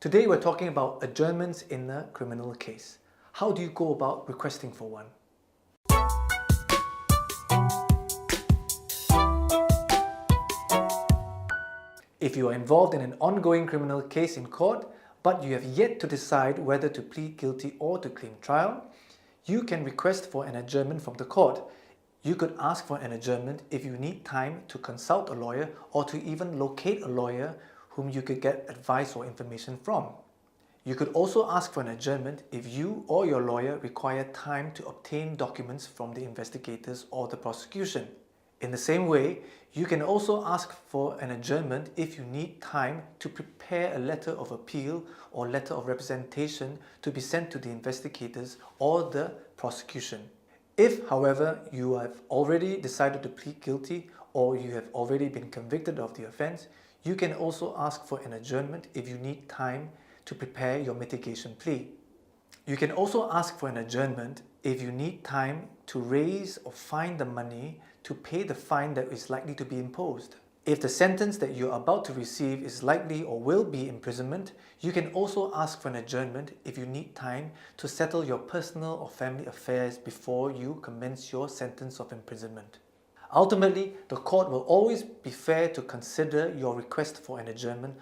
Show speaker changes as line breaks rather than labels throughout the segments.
Today we're talking about adjournments in a criminal case. How do you go about requesting for one? If you are involved in an ongoing criminal case in court, but you have yet to decide whether to plead guilty or to claim trial, you can request for an adjournment from the court. You could ask for an adjournment if you need time to consult a lawyer or to even locate a lawyer whom you could get advice or information from. You could also ask for an adjournment if you or your lawyer require time to obtain documents from the investigators or the prosecution. In the same way, you can also ask for an adjournment if you need time to prepare a letter of appeal or letter of representation to be sent to the investigators or the prosecution. If, however, you have already decided to plead guilty or you have already been convicted of the offence, you can also ask for an adjournment if you need time to prepare your mitigation plea. You can also ask for an adjournment if you need time to raise or find the money to pay the fine that is likely to be imposed. If the sentence that you are about to receive is likely or will be imprisonment, you can also ask for an adjournment if you need time to settle your personal or family affairs before you commence your sentence of imprisonment. Ultimately, the court will always be fair to consider your request for an adjournment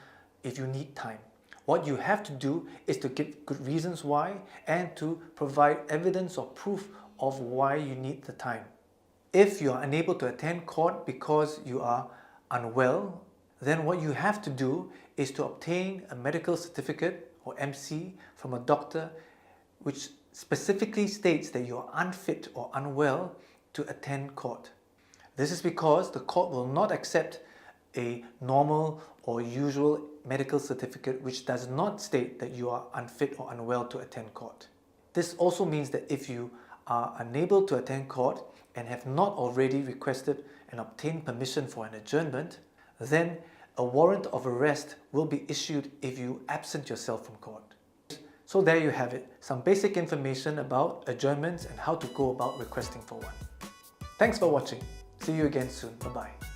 if you need time. What you have to do is to give good reasons why and to provide evidence or proof of why you need the time. If you are unable to attend court because you are unwell, then what you have to do is to obtain a medical certificate or MC from a doctor which specifically states that you are unfit or unwell to attend court. This is because the court will not accept a normal or usual medical certificate which does not state that you are unfit or unwell to attend court. This also means that if you are unable to attend court and have not already requested and obtained permission for an adjournment, then a warrant of arrest will be issued if you absent yourself from court. So there you have it, some basic information about adjournments and how to go about requesting for one. Thanks for watching. See you again soon. Bye-bye.